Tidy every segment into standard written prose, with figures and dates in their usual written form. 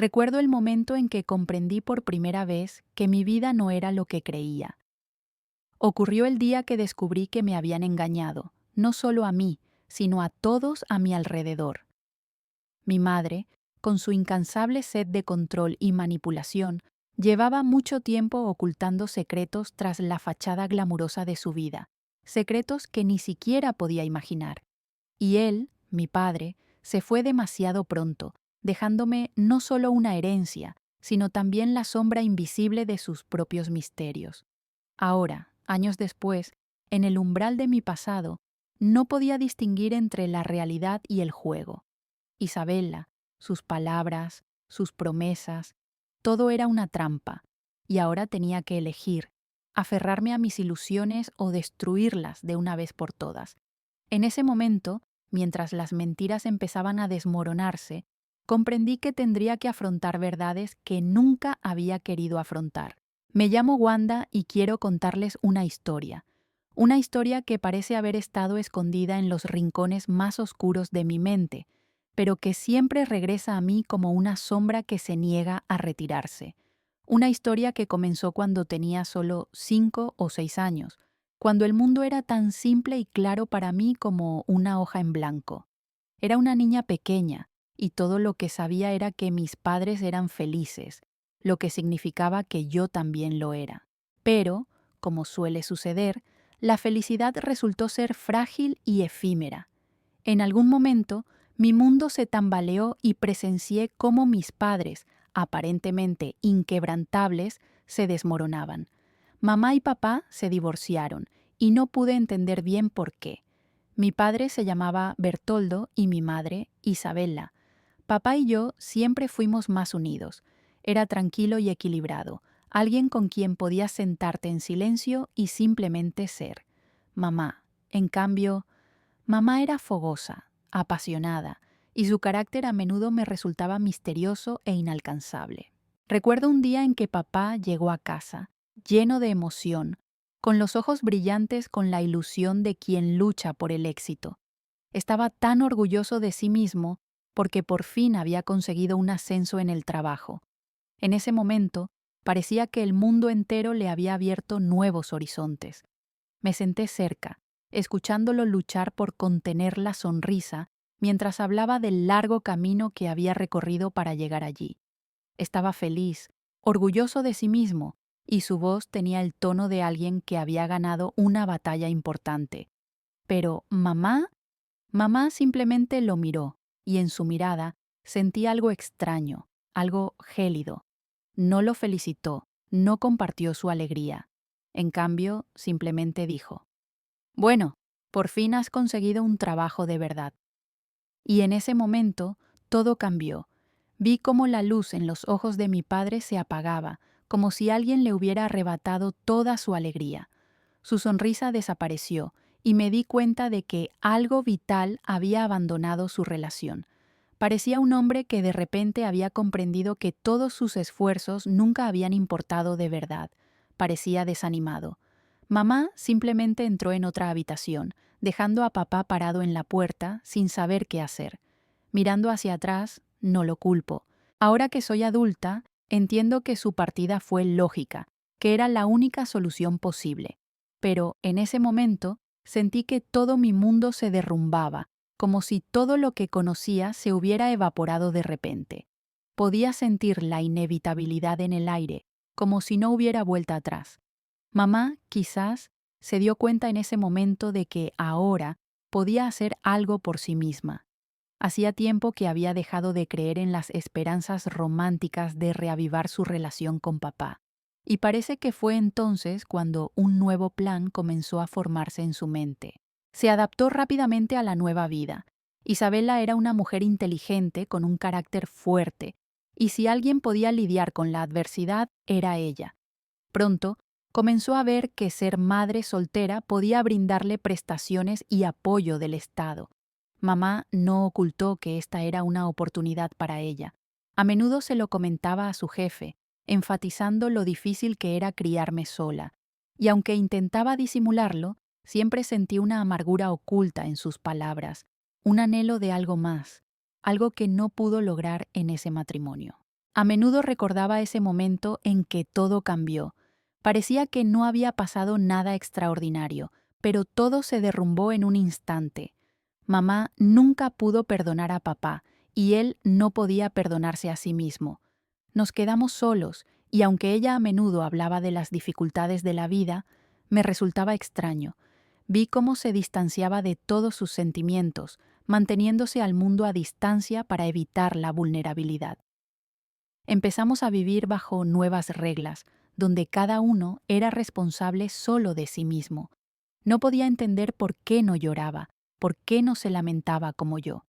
Recuerdo el momento en que comprendí por primera vez que mi vida no era lo que creía. Ocurrió el día que descubrí que me habían engañado, no solo a mí, sino a todos a mi alrededor. Mi madre, con su incansable sed de control y manipulación, llevaba mucho tiempo ocultando secretos tras la fachada glamurosa de su vida, secretos que ni siquiera podía imaginar. Y él, mi padre, se fue demasiado pronto, dejándome no solo una herencia, sino también la sombra invisible de sus propios misterios. Ahora, años después, en el umbral de mi pasado, no podía distinguir entre la realidad y el juego. Isabella, sus palabras, sus promesas, todo era una trampa, y ahora tenía que elegir, aferrarme a mis ilusiones o destruirlas de una vez por todas. En ese momento, mientras las mentiras empezaban a desmoronarse, comprendí que tendría que afrontar verdades que nunca había querido afrontar. Me llamo Wanda y quiero contarles una historia que parece haber estado escondida en los rincones más oscuros de mi mente, pero que siempre regresa a mí como una sombra que se niega a retirarse. Una historia que comenzó cuando tenía solo 5 o 6 años, cuando el mundo era tan simple y claro para mí como una hoja en blanco. Era una niña pequeña, y todo lo que sabía era que mis padres eran felices, lo que significaba que yo también lo era. Pero, como suele suceder, la felicidad resultó ser frágil y efímera. En algún momento, mi mundo se tambaleó y presencié cómo mis padres, aparentemente inquebrantables, se desmoronaban. Mamá y papá se divorciaron y no pude entender bien por qué. Mi padre se llamaba Bertoldo y mi madre Isabella. Papá y yo siempre fuimos más unidos. Era tranquilo y equilibrado, alguien con quien podías sentarte en silencio y simplemente ser. Mamá, en cambio, mamá era fogosa, apasionada, y su carácter a menudo me resultaba misterioso e inalcanzable. Recuerdo un día en que papá llegó a casa, lleno de emoción, con los ojos brillantes con la ilusión de quien lucha por el éxito. Estaba tan orgulloso de sí mismo porque por fin había conseguido un ascenso en el trabajo. En ese momento, parecía que el mundo entero le había abierto nuevos horizontes. Me senté cerca, escuchándolo luchar por contener la sonrisa mientras hablaba del largo camino que había recorrido para llegar allí. Estaba feliz, orgulloso de sí mismo, y su voz tenía el tono de alguien que había ganado una batalla importante. Pero mamá simplemente lo miró, y en su mirada sentí algo extraño, algo gélido. No lo felicitó, no compartió su alegría. En cambio, simplemente dijo: bueno, por fin has conseguido un trabajo de verdad. Y en ese momento todo cambió. Vi cómo la luz en los ojos de mi padre se apagaba, como si alguien le hubiera arrebatado toda su alegría. Su sonrisa desapareció y me di cuenta de que algo vital había abandonado su relación. Parecía un hombre que de repente había comprendido que todos sus esfuerzos nunca habían importado de verdad. Parecía desanimado. Mamá simplemente entró en otra habitación, dejando a papá parado en la puerta sin saber qué hacer. Mirando hacia atrás, no lo culpo. Ahora que soy adulta, entiendo que su partida fue lógica, que era la única solución posible. Pero en ese momento sentí que todo mi mundo se derrumbaba, como si todo lo que conocía se hubiera evaporado de repente. Podía sentir la inevitabilidad en el aire, como si no hubiera vuelta atrás. Mamá, quizás, se dio cuenta en ese momento de que ahora podía hacer algo por sí misma. Hacía tiempo que había dejado de creer en las esperanzas románticas de reavivar su relación con papá. Y parece que fue entonces cuando un nuevo plan comenzó a formarse en su mente. Se adaptó rápidamente a la nueva vida. Isabela era una mujer inteligente con un carácter fuerte, y si alguien podía lidiar con la adversidad, era ella. Pronto, comenzó a ver que ser madre soltera podía brindarle prestaciones y apoyo del Estado. Mamá no ocultó que esta era una oportunidad para ella. A menudo se lo comentaba a su jefe, enfatizando lo difícil que era criarme sola. Y aunque intentaba disimularlo, siempre sentí una amargura oculta en sus palabras, un anhelo de algo más, algo que no pudo lograr en ese matrimonio. A menudo recordaba ese momento en que todo cambió. Parecía que no había pasado nada extraordinario, pero todo se derrumbó en un instante. Mamá nunca pudo perdonar a papá, y él no podía perdonarse a sí mismo. Nos quedamos solos, y aunque ella a menudo hablaba de las dificultades de la vida, me resultaba extraño. Vi cómo se distanciaba de todos sus sentimientos, manteniéndose al mundo a distancia para evitar la vulnerabilidad. Empezamos a vivir bajo nuevas reglas, donde cada uno era responsable solo de sí mismo. No podía entender por qué no lloraba, por qué no se lamentaba como yo.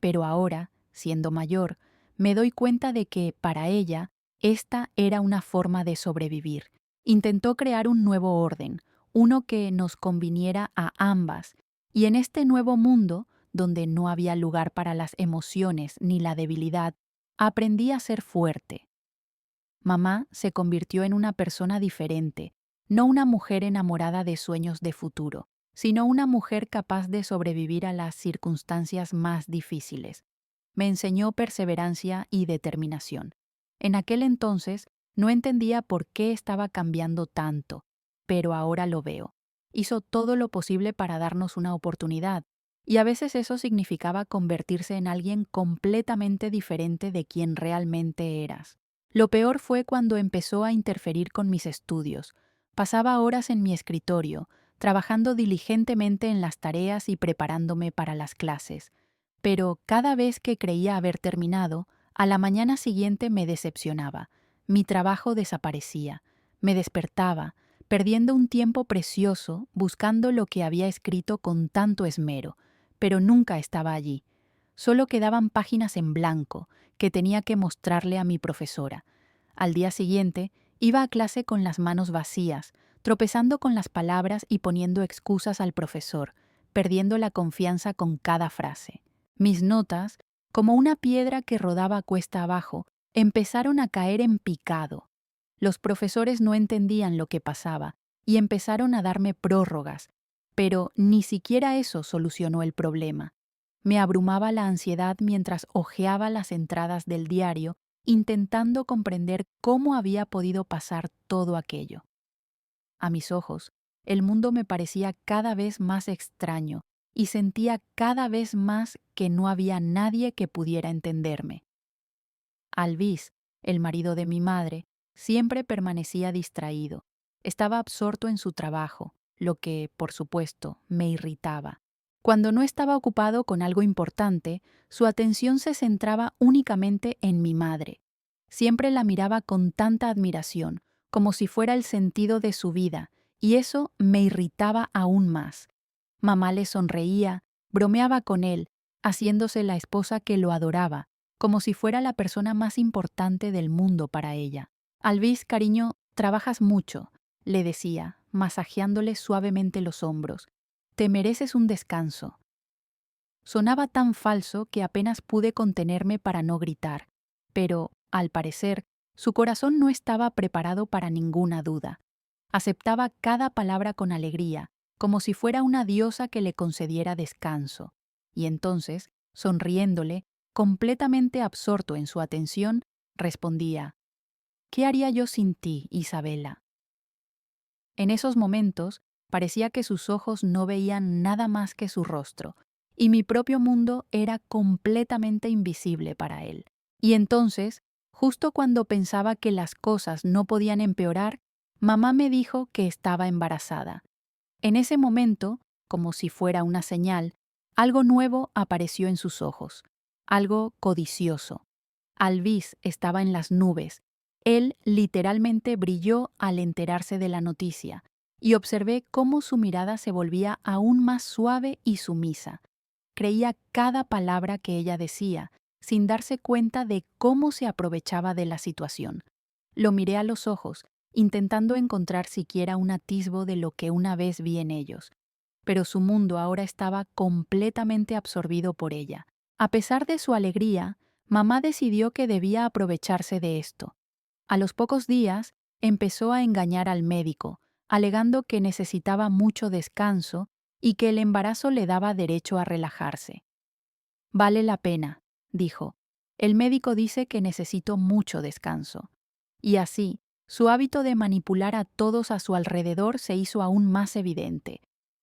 Pero ahora, siendo mayor, me doy cuenta de que, para ella, esta era una forma de sobrevivir. Intentó crear un nuevo orden, uno que nos conviniera a ambas, y en este nuevo mundo, donde no había lugar para las emociones ni la debilidad, aprendí a ser fuerte. Mamá se convirtió en una persona diferente, no una mujer enamorada de sueños de futuro, sino una mujer capaz de sobrevivir a las circunstancias más difíciles. Me enseñó perseverancia y determinación. En aquel entonces no entendía por qué estaba cambiando tanto, pero ahora lo veo. Hizo todo lo posible para darnos una oportunidad, y a veces eso significaba convertirse en alguien completamente diferente de quien realmente eras. Lo peor fue cuando empezó a interferir con mis estudios. Pasaba horas en mi escritorio, trabajando diligentemente en las tareas y preparándome para las clases. Pero cada vez que creía haber terminado, a la mañana siguiente me decepcionaba. Mi trabajo desaparecía. Me despertaba, perdiendo un tiempo precioso buscando lo que había escrito con tanto esmero, pero nunca estaba allí. Solo quedaban páginas en blanco que tenía que mostrarle a mi profesora. Al día siguiente, iba a clase con las manos vacías, tropezando con las palabras y poniendo excusas al profesor, perdiendo la confianza con cada frase. Mis notas, como una piedra que rodaba cuesta abajo, empezaron a caer en picado. Los profesores no entendían lo que pasaba y empezaron a darme prórrogas, pero ni siquiera eso solucionó el problema. Me abrumaba la ansiedad mientras hojeaba las entradas del diario, intentando comprender cómo había podido pasar todo aquello. A mis ojos, el mundo me parecía cada vez más extraño y sentía cada vez más que no había nadie que pudiera entenderme. Alvis, el marido de mi madre, siempre permanecía distraído. Estaba absorto en su trabajo, lo que, por supuesto, me irritaba. Cuando no estaba ocupado con algo importante, su atención se centraba únicamente en mi madre. Siempre la miraba con tanta admiración, como si fuera el sentido de su vida, y eso me irritaba aún más. Mamá le sonreía, bromeaba con él, haciéndose la esposa que lo adoraba, como si fuera la persona más importante del mundo para ella. Alvis, cariño, trabajas mucho, le decía, masajeándole suavemente los hombros. Te mereces un descanso. Sonaba tan falso que apenas pude contenerme para no gritar, pero, al parecer, su corazón no estaba preparado para ninguna duda. Aceptaba cada palabra con alegría, como si fuera una diosa que le concediera descanso. Y entonces, sonriéndole, completamente absorto en su atención, respondía: ¿Qué haría yo sin ti, Isabela? En esos momentos, parecía que sus ojos no veían nada más que su rostro, y mi propio mundo era completamente invisible para él. Y entonces, justo cuando pensaba que las cosas no podían empeorar, mamá me dijo que estaba embarazada. En ese momento, como si fuera una señal, algo nuevo apareció en sus ojos, algo codicioso. Alvis estaba en las nubes. Él literalmente brilló al enterarse de la noticia, y observé cómo su mirada se volvía aún más suave y sumisa. Creía cada palabra que ella decía, sin darse cuenta de cómo se aprovechaba de la situación. Lo miré a los ojos, intentando encontrar siquiera un atisbo de lo que una vez vi en ellos, pero su mundo ahora estaba completamente absorbido por ella. A pesar de su alegría, mamá decidió que debía aprovecharse de esto. A los pocos días, empezó a engañar al médico, alegando que necesitaba mucho descanso y que el embarazo le daba derecho a relajarse. Vale la pena, dijo. El médico dice que necesito mucho descanso. Y así, su hábito de manipular a todos a su alrededor se hizo aún más evidente.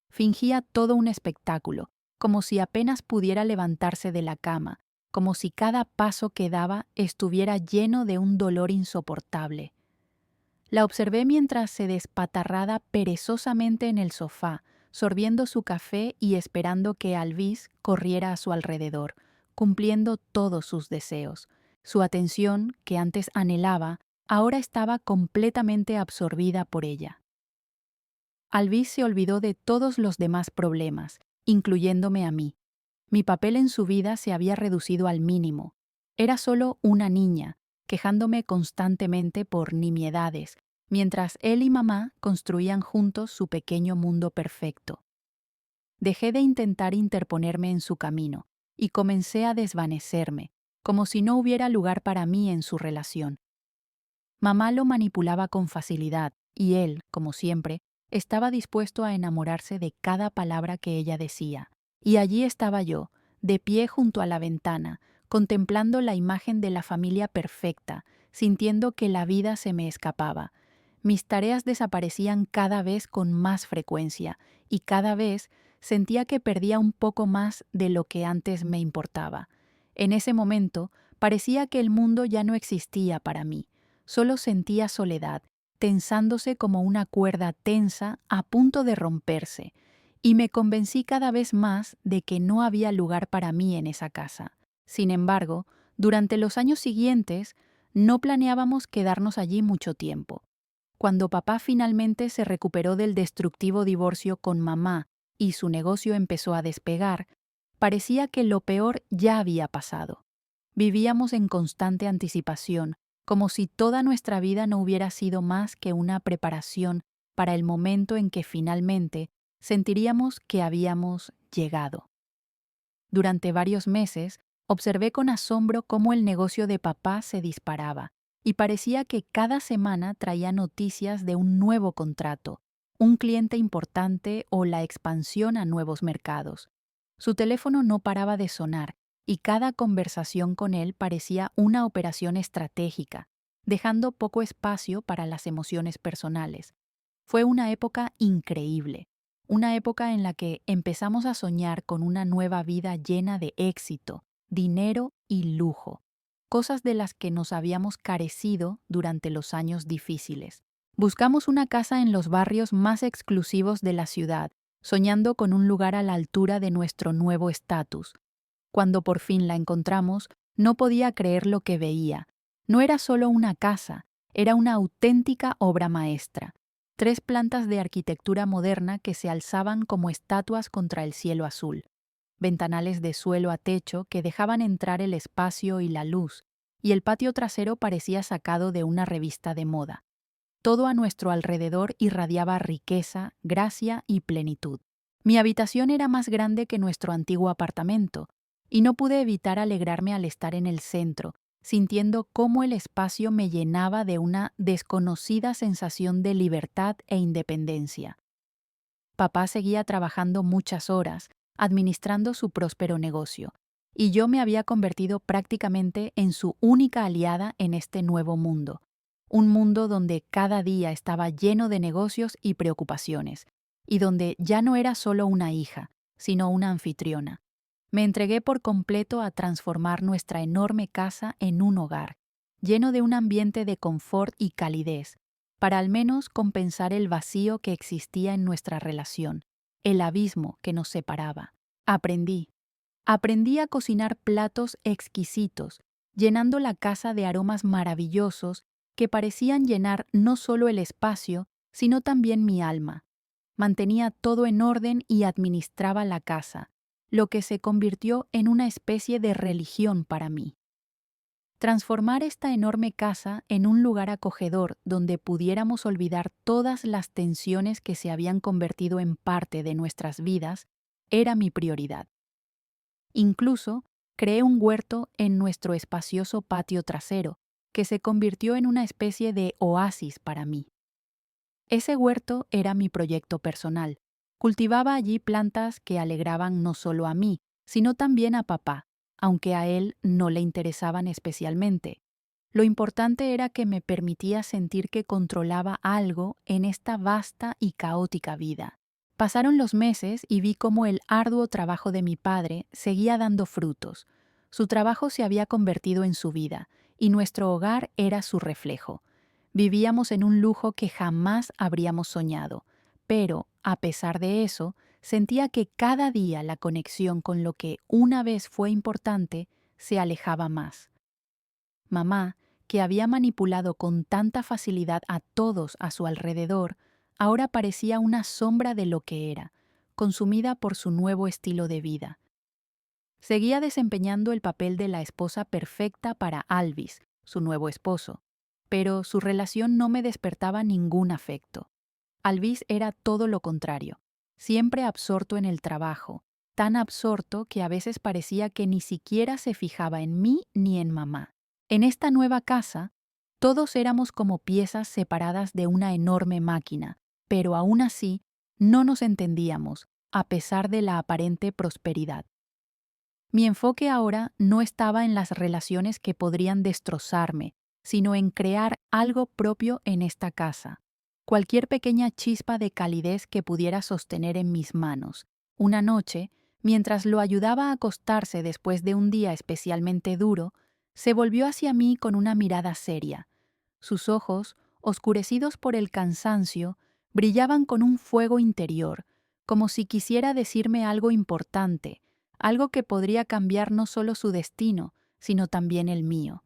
Fingía todo un espectáculo, como si apenas pudiera levantarse de la cama, como si cada paso que daba estuviera lleno de un dolor insoportable. La observé mientras se despatarraba perezosamente en el sofá, sorbiendo su café y esperando que Alvis corriera a su alrededor, cumpliendo todos sus deseos. Su atención, que antes anhelaba, ahora estaba completamente absorbida por ella. Alvis se olvidó de todos los demás problemas, incluyéndome a mí. Mi papel en su vida se había reducido al mínimo. Era solo una niña, quejándome constantemente por nimiedades, mientras él y mamá construían juntos su pequeño mundo perfecto. Dejé de intentar interponerme en su camino y comencé a desvanecerme, como si no hubiera lugar para mí en su relación. Mamá lo manipulaba con facilidad y él, como siempre, estaba dispuesto a enamorarse de cada palabra que ella decía. Y allí estaba yo, de pie junto a la ventana, contemplando la imagen de la familia perfecta, sintiendo que la vida se me escapaba. Mis tareas desaparecían cada vez con más frecuencia y cada vez sentía que perdía un poco más de lo que antes me importaba. En ese momento parecía que el mundo ya no existía para mí. Solo sentía soledad, tensándose como una cuerda tensa a punto de romperse, y me convencí cada vez más de que no había lugar para mí en esa casa. Sin embargo, durante los años siguientes, no planeábamos quedarnos allí mucho tiempo. Cuando papá finalmente se recuperó del destructivo divorcio con mamá y su negocio empezó a despegar, parecía que lo peor ya había pasado. Vivíamos en constante anticipación, como si toda nuestra vida no hubiera sido más que una preparación para el momento en que finalmente sentiríamos que habíamos llegado. Durante varios meses, observé con asombro cómo el negocio de papá se disparaba, y parecía que cada semana traía noticias de un nuevo contrato, un cliente importante o la expansión a nuevos mercados. Su teléfono no paraba de sonar, y cada conversación con él parecía una operación estratégica, dejando poco espacio para las emociones personales. Fue una época increíble, una época en la que empezamos a soñar con una nueva vida llena de éxito, dinero y lujo, cosas de las que nos habíamos carecido durante los años difíciles. Buscamos una casa en los barrios más exclusivos de la ciudad, soñando con un lugar a la altura de nuestro nuevo estatus. Cuando por fin la encontramos, no podía creer lo que veía. No era solo una casa, era una auténtica obra maestra. 3 plantas de arquitectura moderna que se alzaban como estatuas contra el cielo azul. Ventanales de suelo a techo que dejaban entrar el espacio y la luz, y el patio trasero parecía sacado de una revista de moda. Todo a nuestro alrededor irradiaba riqueza, gracia y plenitud. Mi habitación era más grande que nuestro antiguo apartamento, y no pude evitar alegrarme al estar en el centro, sintiendo cómo el espacio me llenaba de una desconocida sensación de libertad e independencia. Papá seguía trabajando muchas horas, administrando su próspero negocio, y yo me había convertido prácticamente en su única aliada en este nuevo mundo, un mundo donde cada día estaba lleno de negocios y preocupaciones, y donde ya no era solo una hija, sino una anfitriona. Me entregué por completo a transformar nuestra enorme casa en un hogar, lleno de un ambiente de confort y calidez, para al menos compensar el vacío que existía en nuestra relación, el abismo que nos separaba. Aprendí a cocinar platos exquisitos, llenando la casa de aromas maravillosos que parecían llenar no solo el espacio, sino también mi alma. Mantenía todo en orden y administraba la casa, lo que se convirtió en una especie de religión para mí. Transformar esta enorme casa en un lugar acogedor donde pudiéramos olvidar todas las tensiones que se habían convertido en parte de nuestras vidas era mi prioridad. Incluso creé un huerto en nuestro espacioso patio trasero, que se convirtió en una especie de oasis para mí. Ese huerto era mi proyecto personal. Cultivaba allí plantas que alegraban no solo a mí, sino también a papá, aunque a él no le interesaban especialmente. Lo importante era que me permitía sentir que controlaba algo en esta vasta y caótica vida. Pasaron los meses y vi cómo el arduo trabajo de mi padre seguía dando frutos. Su trabajo se había convertido en su vida, y nuestro hogar era su reflejo. Vivíamos en un lujo que jamás habríamos soñado, pero, a pesar de eso, sentía que cada día la conexión con lo que una vez fue importante se alejaba más. Mamá, que había manipulado con tanta facilidad a todos a su alrededor, ahora parecía una sombra de lo que era, consumida por su nuevo estilo de vida. Seguía desempeñando el papel de la esposa perfecta para Alvis, su nuevo esposo, pero su relación no me despertaba ningún afecto. Alvis era todo lo contrario, siempre absorto en el trabajo, tan absorto que a veces parecía que ni siquiera se fijaba en mí ni en mamá. En esta nueva casa, todos éramos como piezas separadas de una enorme máquina, pero aún así no nos entendíamos, a pesar de la aparente prosperidad. Mi enfoque ahora no estaba en las relaciones que podrían destrozarme, sino en crear algo propio en esta casa. Cualquier pequeña chispa de calidez que pudiera sostener en mis manos. Una noche, mientras lo ayudaba a acostarse después de un día especialmente duro, se volvió hacia mí con una mirada seria. Sus ojos, oscurecidos por el cansancio, brillaban con un fuego interior, como si quisiera decirme algo importante, algo que podría cambiar no solo su destino, sino también el mío.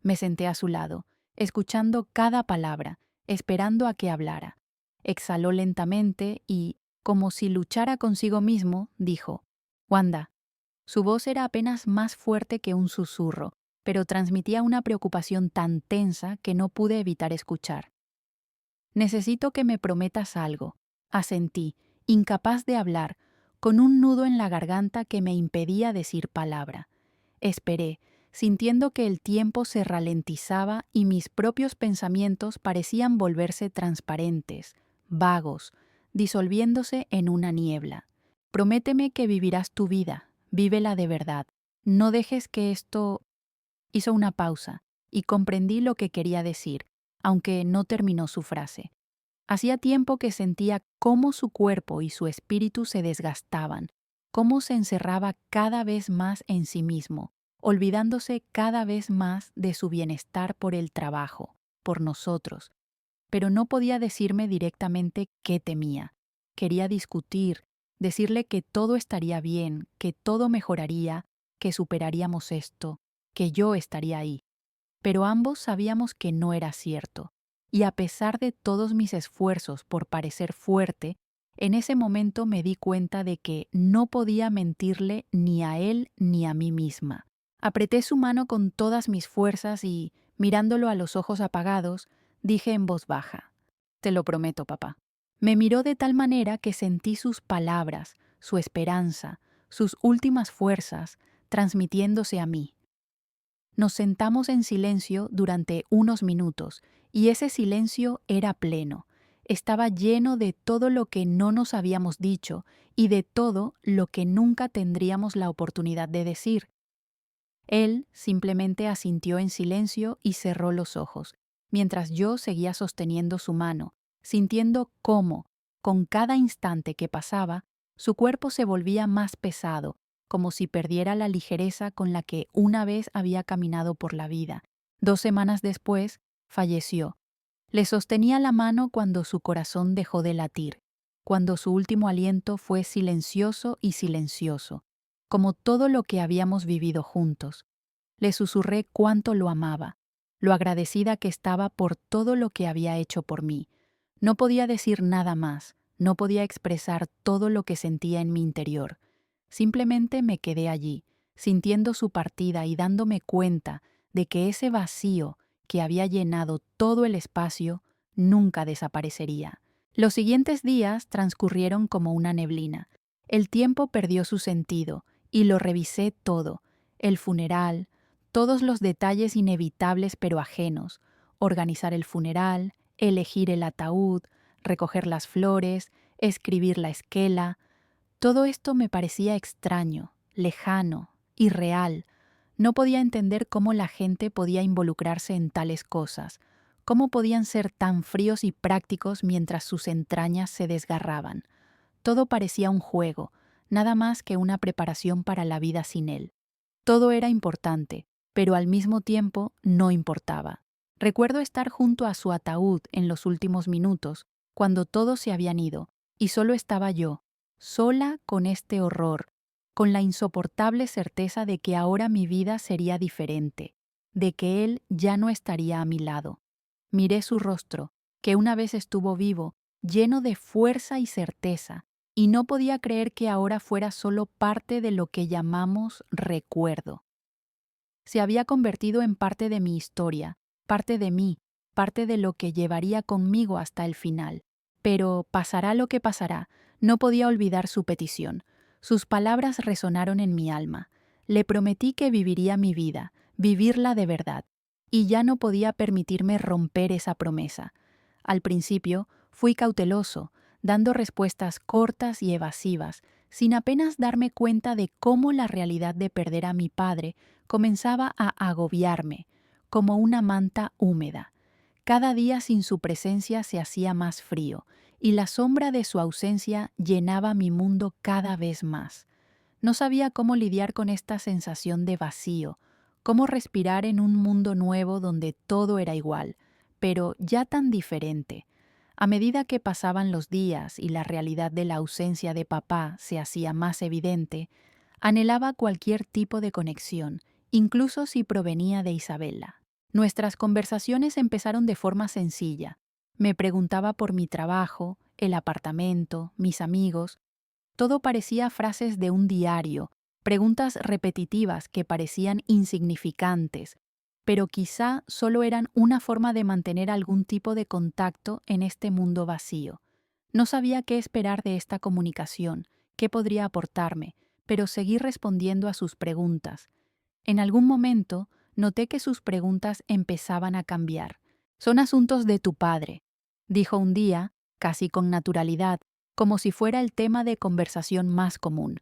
Me senté a su lado, escuchando cada palabra, esperando a que hablara. Exhaló lentamente y, como si luchara consigo mismo, dijo: «Wanda». Su voz era apenas más fuerte que un susurro, pero transmitía una preocupación tan tensa que no pude evitar escuchar. «Necesito que me prometas algo», asentí, incapaz de hablar, con un nudo en la garganta que me impedía decir palabra. Esperé, sintiendo que el tiempo se ralentizaba y mis propios pensamientos parecían volverse transparentes, vagos, disolviéndose en una niebla. «Prométeme que vivirás tu vida, vívela de verdad. No dejes que esto...». Hizo una pausa, y comprendí lo que quería decir, aunque no terminó su frase. Hacía tiempo que sentía cómo su cuerpo y su espíritu se desgastaban, cómo se encerraba cada vez más en sí mismo, olvidándose cada vez más de su bienestar por el trabajo, por nosotros. Pero no podía decirme directamente qué temía. Quería discutir, decirle que todo estaría bien, que todo mejoraría, que superaríamos esto, que yo estaría ahí. Pero ambos sabíamos que no era cierto. Y a pesar de todos mis esfuerzos por parecer fuerte, en ese momento me di cuenta de que no podía mentirle ni a él ni a mí misma. Apreté su mano con todas mis fuerzas y, mirándolo a los ojos apagados, dije en voz baja: «Te lo prometo, papá». Me miró de tal manera que sentí sus palabras, su esperanza, sus últimas fuerzas, transmitiéndose a mí. Nos sentamos en silencio durante unos minutos, y ese silencio era pleno. Estaba lleno de todo lo que no nos habíamos dicho y de todo lo que nunca tendríamos la oportunidad de decir. Él simplemente asintió en silencio y cerró los ojos, mientras yo seguía sosteniendo su mano, sintiendo cómo, con cada instante que pasaba, su cuerpo se volvía más pesado, como si perdiera la ligereza con la que una vez había caminado por la vida. 2 semanas después, falleció. Le sostenía la mano cuando su corazón dejó de latir, cuando su último aliento fue silencioso y silencioso, como todo lo que habíamos vivido juntos. Le susurré cuánto lo amaba, lo agradecida que estaba por todo lo que había hecho por mí. No podía decir nada más, no podía expresar todo lo que sentía en mi interior. Simplemente me quedé allí, sintiendo su partida y dándome cuenta de que ese vacío que había llenado todo el espacio nunca desaparecería. Los siguientes días transcurrieron como una neblina. El tiempo perdió su sentido y lo revisé todo: el funeral, todos los detalles inevitables pero ajenos, organizar el funeral, elegir el ataúd, recoger las flores, escribir la esquela. Todo esto me parecía extraño, lejano, irreal. No podía entender cómo la gente podía involucrarse en tales cosas, cómo podían ser tan fríos y prácticos mientras sus entrañas se desgarraban. Todo parecía un juego, nada más que una preparación para la vida sin él. Todo era importante, pero al mismo tiempo no importaba. Recuerdo estar junto a su ataúd en los últimos minutos, cuando todos se habían ido, y solo estaba yo, sola con este horror, con la insoportable certeza de que ahora mi vida sería diferente, de que él ya no estaría a mi lado. Miré su rostro, que una vez estuvo vivo, lleno de fuerza y certeza, y no podía creer que ahora fuera solo parte de lo que llamamos recuerdo. Se había convertido en parte de mi historia, parte de mí, parte de lo que llevaría conmigo hasta el final. Pero pasará lo que pasará, no podía olvidar su petición. Sus palabras resonaron en mi alma. Le prometí que viviría mi vida, vivirla de verdad, y ya no podía permitirme romper esa promesa. Al principio fui cauteloso, dando respuestas cortas y evasivas, sin apenas darme cuenta de cómo la realidad de perder a mi padre comenzaba a agobiarme, como una manta húmeda. Cada día sin su presencia se hacía más frío, y la sombra de su ausencia llenaba mi mundo cada vez más. No sabía cómo lidiar con esta sensación de vacío, cómo respirar en un mundo nuevo donde todo era igual, pero ya tan diferente. A medida que pasaban los días y la realidad de la ausencia de papá se hacía más evidente, anhelaba cualquier tipo de conexión, incluso si provenía de Isabela. Nuestras conversaciones empezaron de forma sencilla. Me preguntaba por mi trabajo, el apartamento, mis amigos. Todo parecía frases de un diario, preguntas repetitivas que parecían insignificantes, pero quizá solo eran una forma de mantener algún tipo de contacto en este mundo vacío. No sabía qué esperar de esta comunicación, qué podría aportarme, pero seguí respondiendo a sus preguntas. En algún momento noté que sus preguntas empezaban a cambiar. «Son asuntos de tu padre», dijo un día, casi con naturalidad, como si fuera el tema de conversación más común.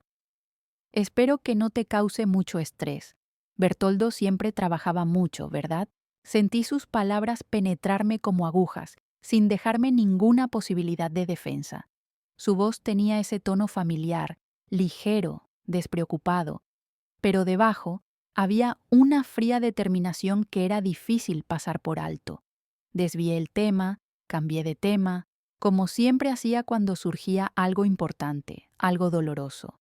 «Espero que no te cause mucho estrés. Bertoldo siempre trabajaba mucho, ¿verdad?» Sentí sus palabras penetrarme como agujas, sin dejarme ninguna posibilidad de defensa. Su voz tenía ese tono familiar, ligero, despreocupado, pero debajo había una fría determinación que era difícil pasar por alto. Desvié el tema, cambié de tema, como siempre hacía cuando surgía algo importante, algo doloroso.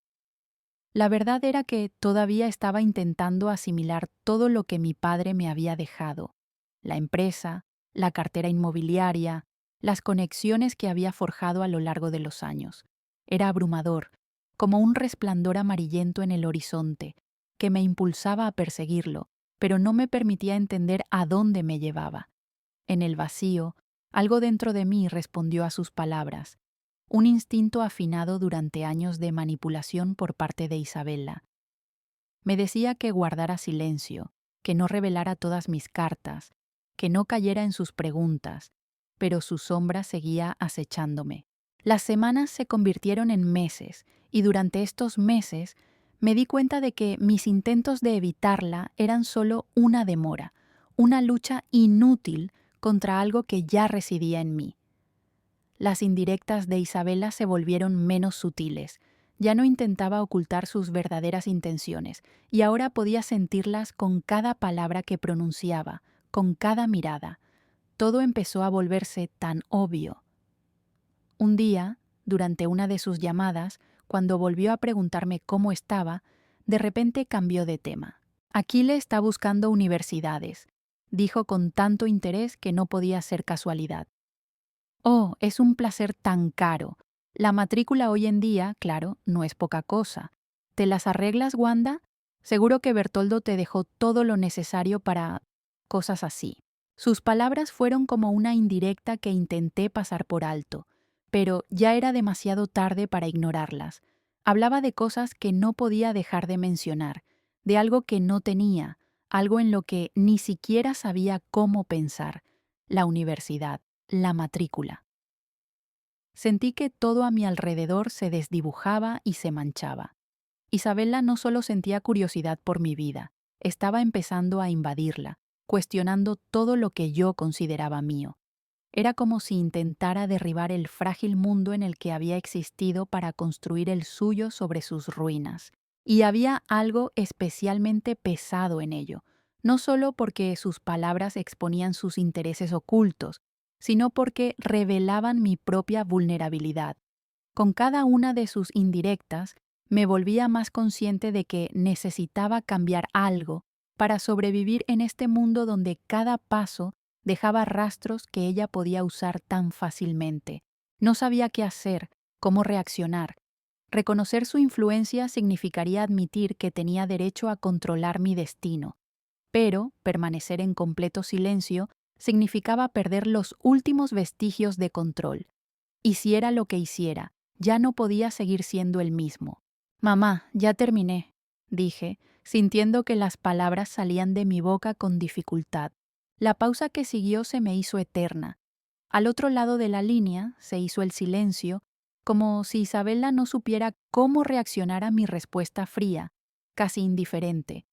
La verdad era que todavía estaba intentando asimilar todo lo que mi padre me había dejado: la empresa, la cartera inmobiliaria, las conexiones que había forjado a lo largo de los años. Era abrumador, como un resplandor amarillento en el horizonte, que me impulsaba a perseguirlo, pero no me permitía entender a dónde me llevaba. En el vacío, algo dentro de mí respondió a sus palabras, un instinto afinado durante años de manipulación por parte de Isabela. Me decía que guardara silencio, que no revelara todas mis cartas, que no cayera en sus preguntas, pero su sombra seguía acechándome. Las semanas se convirtieron en meses, y durante estos meses me di cuenta de que mis intentos de evitarla eran solo una demora, una lucha inútil contra algo que ya residía en mí. Las indirectas de Isabela se volvieron menos sutiles. Ya no intentaba ocultar sus verdaderas intenciones, y ahora podía sentirlas con cada palabra que pronunciaba, con cada mirada. Todo empezó a volverse tan obvio. Un día, durante una de sus llamadas, cuando volvió a preguntarme cómo estaba, de repente cambió de tema. «Aquile está buscando universidades», dijo con tanto interés que no podía ser casualidad. «Oh, es un placer tan caro. La matrícula hoy en día, claro, no es poca cosa. ¿Te las arreglas, Wanda? Seguro que Bertoldo te dejó todo lo necesario para...» cosas así. Sus palabras fueron como una indirecta que intenté pasar por alto, pero ya era demasiado tarde para ignorarlas. Hablaba de cosas que no podía dejar de mencionar, de algo que no tenía, algo en lo que ni siquiera sabía cómo pensar: la universidad, la matrícula. Sentí que todo a mi alrededor se desdibujaba y se manchaba. Isabela no solo sentía curiosidad por mi vida, estaba empezando a invadirla, cuestionando todo lo que yo consideraba mío. Era como si intentara derribar el frágil mundo en el que había existido para construir el suyo sobre sus ruinas. Y había algo especialmente pesado en ello, no solo porque sus palabras exponían sus intereses ocultos, sino porque revelaban mi propia vulnerabilidad. Con cada una de sus indirectas, me volvía más consciente de que necesitaba cambiar algo para sobrevivir en este mundo donde cada paso dejaba rastros que ella podía usar tan fácilmente. No sabía qué hacer, cómo reaccionar. Reconocer su influencia significaría admitir que tenía derecho a controlar mi destino, pero permanecer en completo silencio significaba perder los últimos vestigios de control. Hiciera lo que hiciera, ya no podía seguir siendo el mismo. Mamá, ya terminé, dije, sintiendo que las palabras salían de mi boca con dificultad. La pausa que siguió se me hizo eterna. Al otro lado de la línea se hizo el silencio, como si Isabela no supiera cómo reaccionar a mi respuesta fría, casi indiferente.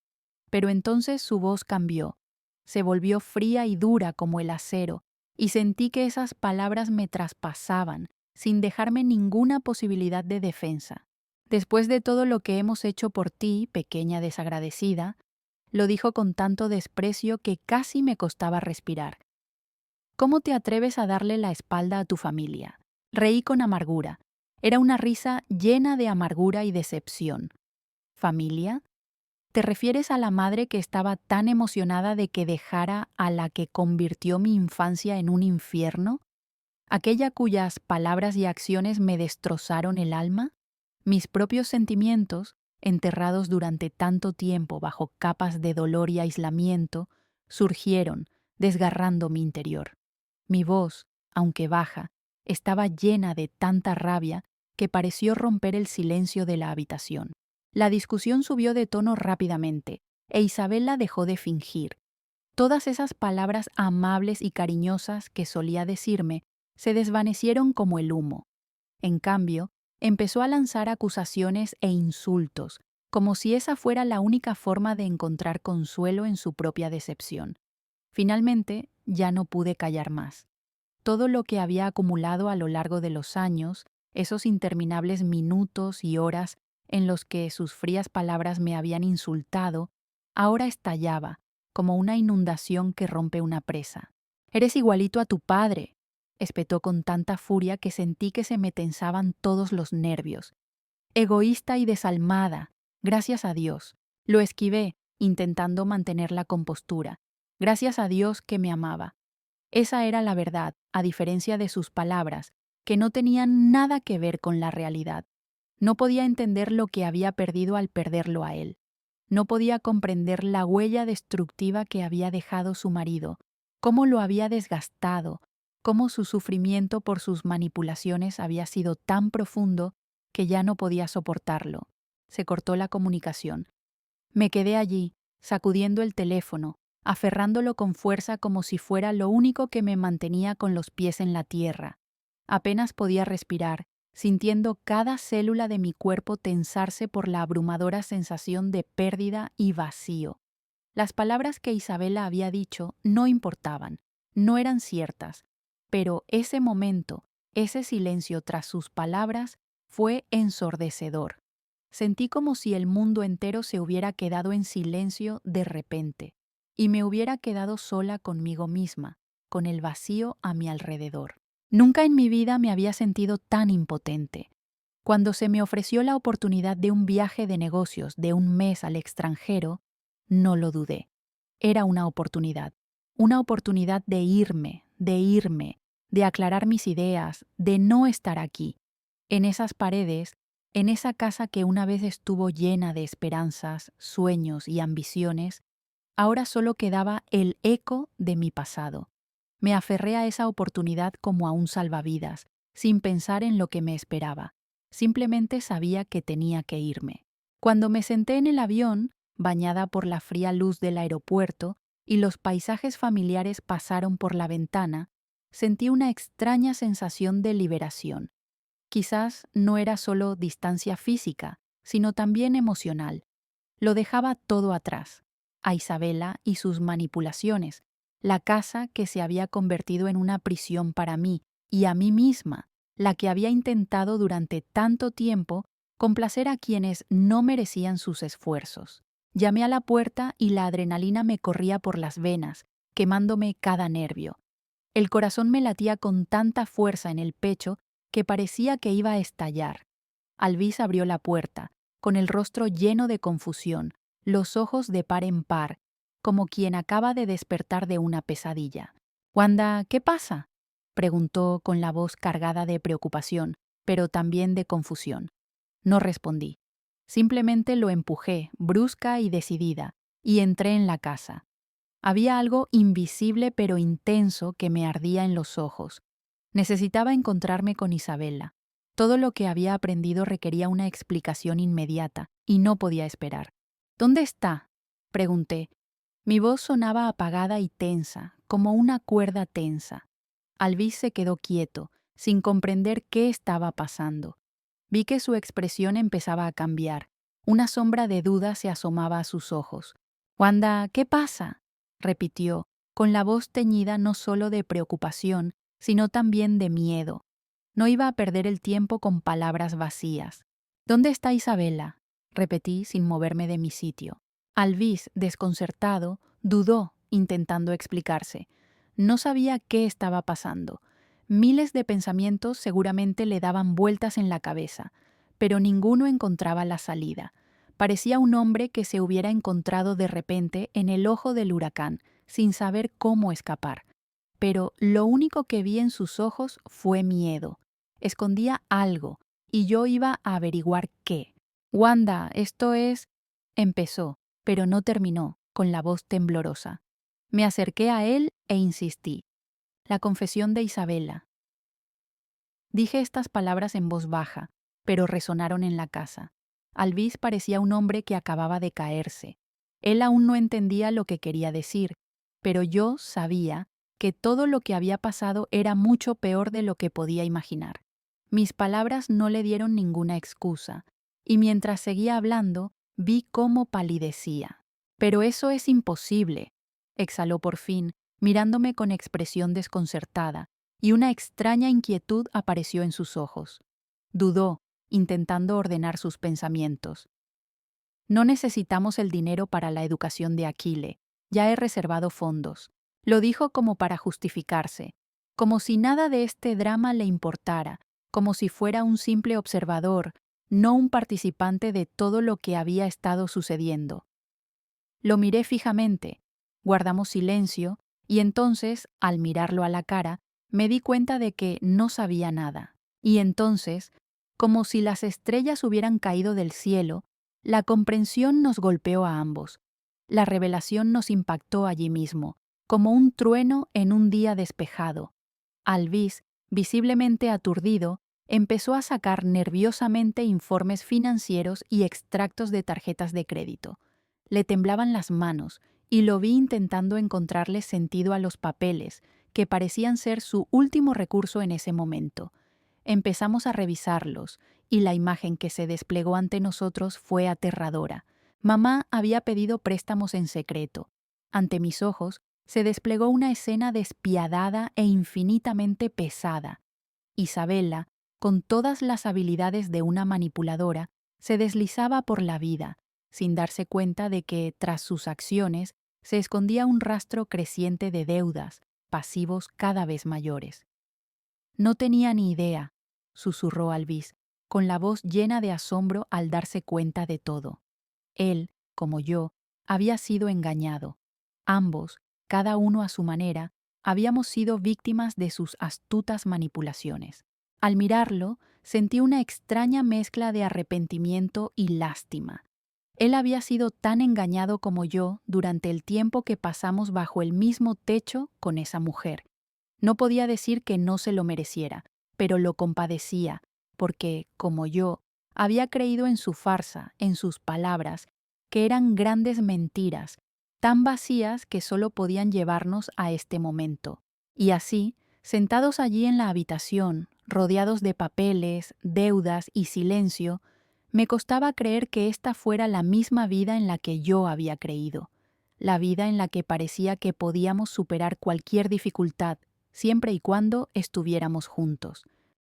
Pero entonces su voz cambió. Se volvió fría y dura como el acero, y sentí que esas palabras me traspasaban, sin dejarme ninguna posibilidad de defensa. Después de todo lo que hemos hecho por ti, pequeña desagradecida, lo dijo con tanto desprecio que casi me costaba respirar. ¿Cómo te atreves a darle la espalda a tu familia? Reí con amargura. Era una risa llena de amargura y decepción. ¿Familia? ¿Te refieres a la madre que estaba tan emocionada de que dejara a la que convirtió mi infancia en un infierno? ¿Aquella cuyas palabras y acciones me destrozaron el alma? Mis propios sentimientos, enterrados durante tanto tiempo bajo capas de dolor y aislamiento, surgieron, desgarrando mi interior. Mi voz, aunque baja, estaba llena de tanta rabia que pareció romper el silencio de la habitación. La discusión subió de tono rápidamente, e Isabela dejó de fingir. Todas esas palabras amables y cariñosas que solía decirme se desvanecieron como el humo. En cambio, empezó a lanzar acusaciones e insultos, como si esa fuera la única forma de encontrar consuelo en su propia decepción. Finalmente, ya no pude callar más. Todo lo que había acumulado a lo largo de los años, esos interminables minutos y horas en los que sus frías palabras me habían insultado, ahora estallaba, como una inundación que rompe una presa. «Eres igualito a tu padre», espetó con tanta furia que sentí que se me tensaban todos los nervios. «Egoísta y desalmada, gracias a Dios». Lo esquivé, intentando mantener la compostura. Gracias a Dios que me amaba. Esa era la verdad, a diferencia de sus palabras, que no tenían nada que ver con la realidad. No podía entender lo que había perdido al perderlo a él. No podía comprender la huella destructiva que había dejado su marido, cómo lo había desgastado, cómo su sufrimiento por sus manipulaciones había sido tan profundo que ya no podía soportarlo. Se cortó la comunicación. Me quedé allí, sacudiendo el teléfono, aferrándolo con fuerza como si fuera lo único que me mantenía con los pies en la tierra. Apenas podía respirar, sintiendo cada célula de mi cuerpo tensarse por la abrumadora sensación de pérdida y vacío. Las palabras que Isabela había dicho no importaban, no eran ciertas, pero ese momento, ese silencio tras sus palabras, fue ensordecedor. Sentí como si el mundo entero se hubiera quedado en silencio de repente, y me hubiera quedado sola conmigo misma, con el vacío a mi alrededor. Nunca en mi vida me había sentido tan impotente. Cuando se me ofreció la oportunidad de un viaje de negocios de un mes al extranjero, no lo dudé. Era una oportunidad de irme, de aclarar mis ideas, de no estar aquí, en esas paredes, en esa casa que una vez estuvo llena de esperanzas, sueños y ambiciones. Ahora solo quedaba el eco de mi pasado. Me aferré a esa oportunidad como a un salvavidas, sin pensar en lo que me esperaba. Simplemente sabía que tenía que irme. Cuando me senté en el avión, bañada por la fría luz del aeropuerto, y los paisajes familiares pasaron por la ventana, sentí una extraña sensación de liberación. Quizás no era solo distancia física, sino también emocional. Lo dejaba todo atrás, a Isabela y sus manipulaciones, la casa que se había convertido en una prisión para mí y a mí misma, la que había intentado durante tanto tiempo complacer a quienes no merecían sus esfuerzos. Llamé a la puerta y la adrenalina me corría por las venas, quemándome cada nervio. El corazón me latía con tanta fuerza en el pecho que parecía que iba a estallar. Alvis abrió la puerta, con el rostro lleno de confusión, los ojos de par en par, como quien acaba de despertar de una pesadilla. «Wanda, ¿qué pasa?», preguntó con la voz cargada de preocupación, pero también de confusión. No respondí. Simplemente lo empujé, brusca y decidida, y entré en la casa. Había algo invisible pero intenso que me ardía en los ojos. Necesitaba encontrarme con Isabela. Todo lo que había aprendido requería una explicación inmediata, y no podía esperar. «¿Dónde está?», pregunté. Mi voz sonaba apagada y tensa, como una cuerda tensa. Alvis se quedó quieto, sin comprender qué estaba pasando. Vi que su expresión empezaba a cambiar. Una sombra de duda se asomaba a sus ojos. «Wanda, ¿qué pasa?», repitió, con la voz teñida no solo de preocupación, sino también de miedo. No iba a perder el tiempo con palabras vacías. «¿Dónde está Isabela?», repetí sin moverme de mi sitio. Alvis, desconcertado, dudó, intentando explicarse. No sabía qué estaba pasando. Miles de pensamientos seguramente le daban vueltas en la cabeza, pero ninguno encontraba la salida. Parecía un hombre que se hubiera encontrado de repente en el ojo del huracán, sin saber cómo escapar. Pero lo único que vi en sus ojos fue miedo. Escondía algo, y yo iba a averiguar qué. «Wanda, esto es…», empezó, pero no terminó, con la voz temblorosa. Me acerqué a él e insistí. «La confesión de Isabela». Dije estas palabras en voz baja, pero resonaron en la casa. Alvis parecía un hombre que acababa de caerse. Él aún no entendía lo que quería decir, pero yo sabía que todo lo que había pasado era mucho peor de lo que podía imaginar. Mis palabras no le dieron ninguna excusa, y mientras seguía hablando, vi cómo palidecía. «Pero eso es imposible», exhaló por fin, mirándome con expresión desconcertada, y una extraña inquietud apareció en sus ojos. Dudó, intentando ordenar sus pensamientos. «No necesitamos el dinero para la educación de Aquile. Ya he reservado fondos», lo dijo como para justificarse, como si nada de este drama le importara, como si fuera un simple observador, no un participante de todo lo que había estado sucediendo. Lo miré fijamente, guardamos silencio, y entonces, al mirarlo a la cara, me di cuenta de que no sabía nada. Y entonces, como si las estrellas hubieran caído del cielo, la comprensión nos golpeó a ambos. La revelación nos impactó allí mismo, como un trueno en un día despejado. Alvis, visiblemente aturdido, empezó a sacar nerviosamente informes financieros y extractos de tarjetas de crédito. Le temblaban las manos, y lo vi intentando encontrarle sentido a los papeles, que parecían ser su último recurso en ese momento. Empezamos a revisarlos, y la imagen que se desplegó ante nosotros fue aterradora. Mamá había pedido préstamos en secreto. Ante mis ojos se desplegó una escena despiadada e infinitamente pesada. Isabela, con todas las habilidades de una manipuladora, se deslizaba por la vida, sin darse cuenta de que, tras sus acciones, se escondía un rastro creciente de deudas, pasivos cada vez mayores. «No tenía ni idea», susurró Alvis, con la voz llena de asombro al darse cuenta de todo. Él, como yo, había sido engañado. Ambos, cada uno a su manera, habíamos sido víctimas de sus astutas manipulaciones. Al mirarlo, sentí una extraña mezcla de arrepentimiento y lástima. Él había sido tan engañado como yo durante el tiempo que pasamos bajo el mismo techo con esa mujer. No podía decir que no se lo mereciera, pero lo compadecía, porque, como yo, había creído en su farsa, en sus palabras, que eran grandes mentiras, tan vacías que solo podían llevarnos a este momento. Y así, sentados allí en la habitación, rodeados de papeles, deudas y silencio, Me costaba creer que esta fuera la misma vida en la que yo había creído, la vida en la que parecía que podíamos superar cualquier dificultad, siempre y cuando estuviéramos juntos.